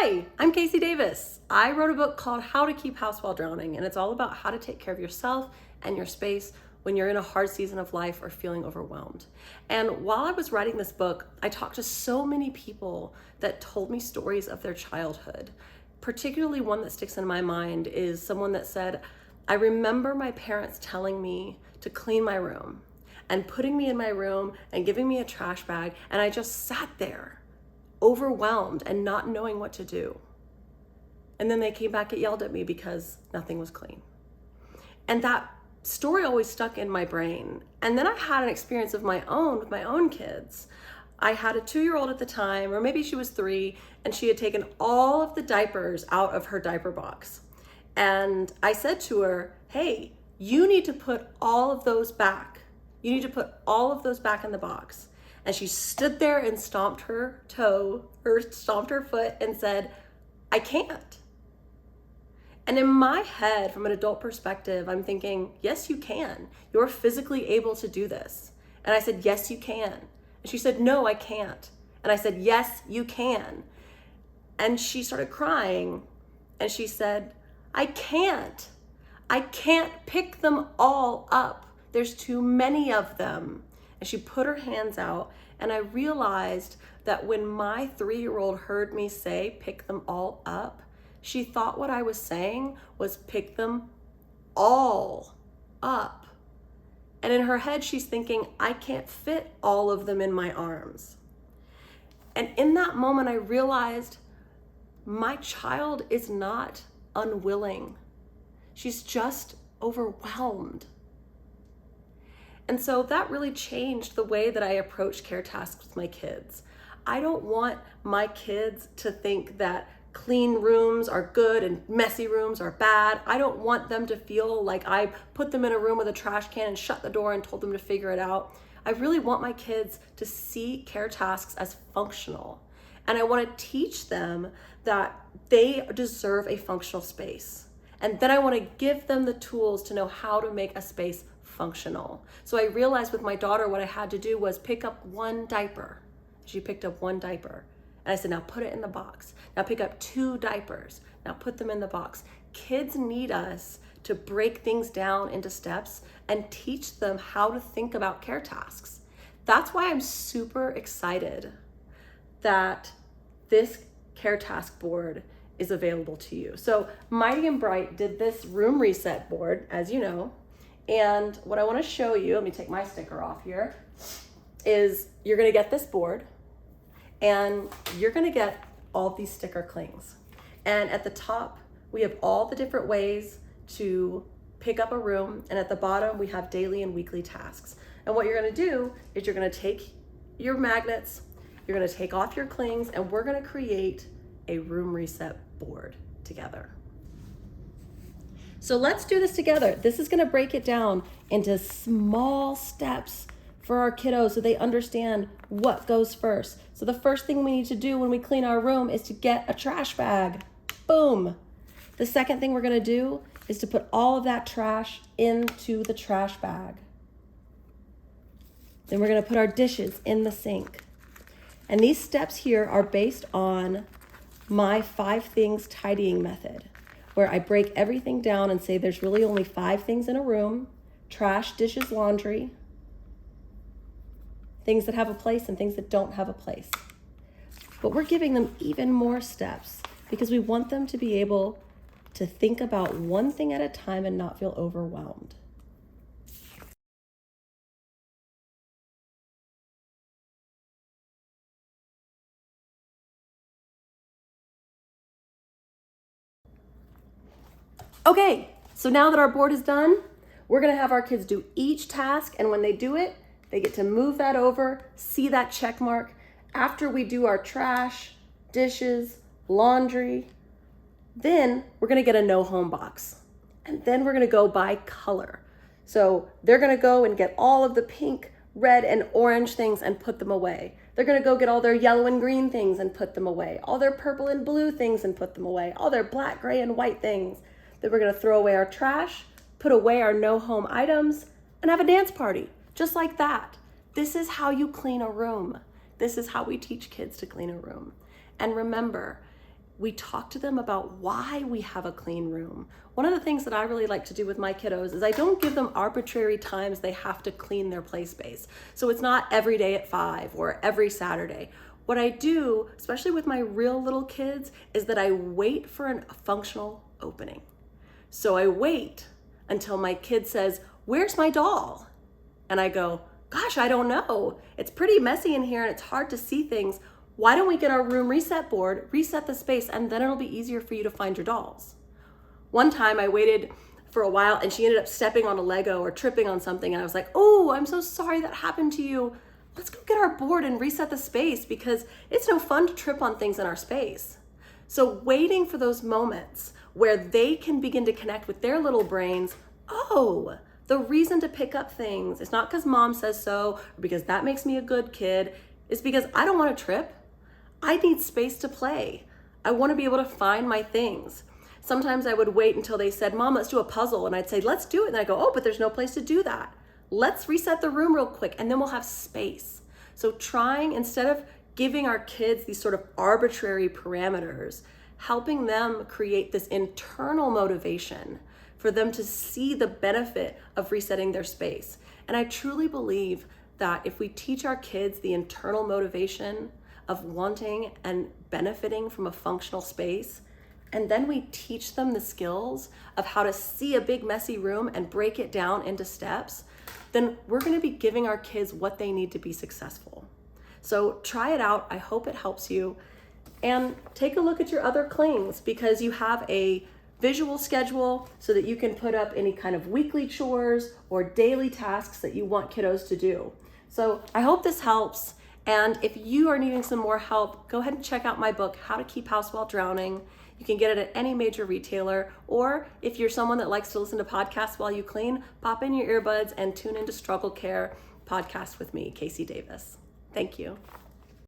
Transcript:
Hi, I'm Casey Davis. I wrote a book called How to Keep House While Drowning, and it's all about how to take care of yourself and your space when you're in a hard season of life or feeling overwhelmed. And while I was writing this book, I talked to so many people that told me stories of their childhood. Particularly one that sticks in my mind is someone that said, I remember my parents telling me to clean my room and putting me in my room and giving me a trash bag, and I just sat there overwhelmed and not knowing what to do. And then they came back and yelled at me because nothing was clean. And that story always stuck in my brain. And then I had an experience of my own with my own kids. I had a 2-year-old at the time, or maybe she was 3, and she had taken all of the diapers out of her diaper box. And I said to her, hey, you need to put all of those back. You need to put all of those back in the box. And she stood there and stomped her toe, or stomped her foot and said, I can't. And in my head, from an adult perspective, I'm thinking, yes, you can. You're physically able to do this. And I said, yes, you can. And she said, no, I can't. And I said, yes, you can. And she started crying. And she said, I can't. I can't pick them all up. There's too many of them. And she put her hands out, and I realized that when my 3-year-old heard me say, pick them all up, she thought what I was saying was pick them all up. And in her head, she's thinking, I can't fit all of them in my arms. And in that moment, I realized my child is not unwilling. She's just overwhelmed. And so that really changed the way that I approach care tasks with my kids. I don't want my kids to think that clean rooms are good and messy rooms are bad. I don't want them to feel like I put them in a room with a trash can and shut the door and told them to figure it out. I really want my kids to see care tasks as functional. And I want to teach them that they deserve a functional space. And then I want to give them the tools to know how to make a space functional. So I realized with my daughter, what I had to do was pick up one diaper. She picked up one diaper. And I said, now put it in the box. Now pick up 2 diapers. Now put them in the box. Kids need us to break things down into steps and teach them how to think about care tasks. That's why I'm super excited that this care task board is available to you. So Mighty and Bright did this room reset board, as you know. And what I want to show you, let me take my sticker off here, is you're going to get this board and you're going to get all these sticker clings. And at the top, we have all the different ways to pick up a room. And at the bottom, we have daily and weekly tasks. And what you're going to do is you're going to take your magnets, you're going to take off your clings, and we're going to create a room reset board together. So let's do this together. This is going to break it down into small steps for our kiddos so they understand what goes first. So the first thing we need to do when we clean our room is to get a trash bag. Boom. The second thing we're going to do is to put all of that trash into the trash bag. Then we're going to put our dishes in the sink. And these steps here are based on my 5 things tidying method, where I break everything down and say there's really only 5 things in a room: trash, dishes, laundry, things that have a place and things that don't have a place. But we're giving them even more steps because we want them to be able to think about one thing at a time and not feel overwhelmed. Okay, so now that our board is done, we're gonna have our kids do each task, and when they do it, they get to move that over, see that check mark. After we do our trash, dishes, laundry, then we're gonna get a no home box. And then we're gonna go by color. So they're gonna go and get all of the pink, red, and orange things and put them away. They're gonna go get all their yellow and green things and put them away. All their purple and blue things and put them away. All their black, gray, and white things. Then we're gonna throw away our trash, put away our no home items, and have a dance party, just like that. This is how you clean a room. This is how we teach kids to clean a room. And remember, we talk to them about why we have a clean room. One of the things that I really like to do with my kiddos is I don't give them arbitrary times they have to clean their play space. So it's not every day at 5 or every Saturday. What I do, especially with my real little kids, is that I wait for a functional opening. So I wait until my kid says, "Where's my doll?" And I go, "Gosh, I don't know. It's pretty messy in here and it's hard to see things. Why don't we get our room reset board, reset the space, and then it'll be easier for you to find your dolls." One time I waited for a while and she ended up stepping on a Lego or tripping on something. And I was like, "Oh, I'm so sorry that happened to you. Let's go get our board and reset the space because it's no fun to trip on things in our space." So waiting for those moments where they can begin to connect with their little brains. Oh, the reason to pick up things is not because mom says so or because that makes me a good kid. It's because I don't want to trip. I need space to play. I want to be able to find my things. Sometimes I would wait until they said, "Mom, let's do a puzzle." And I'd say, "Let's do it." And I go, "Oh, but there's no place to do that. Let's reset the room real quick and then we'll have space." So trying, instead of giving our kids these sort of arbitrary parameters, helping them create this internal motivation for them to see the benefit of resetting their space. And I truly believe that if we teach our kids the internal motivation of wanting and benefiting from a functional space, and then we teach them the skills of how to see a big messy room and break it down into steps, then we're going to be giving our kids what they need to be successful. So try it out. I hope it helps you. And take a look at your other clings because you have a visual schedule so that you can put up any kind of weekly chores or daily tasks that you want kiddos to do. So I hope this helps. And if you are needing some more help, go ahead and check out my book, How to Keep House While Drowning. You can get it at any major retailer, or if you're someone that likes to listen to podcasts while you clean, pop in your earbuds and tune into Struggle Care podcast with me, Casey Davis. Thank you.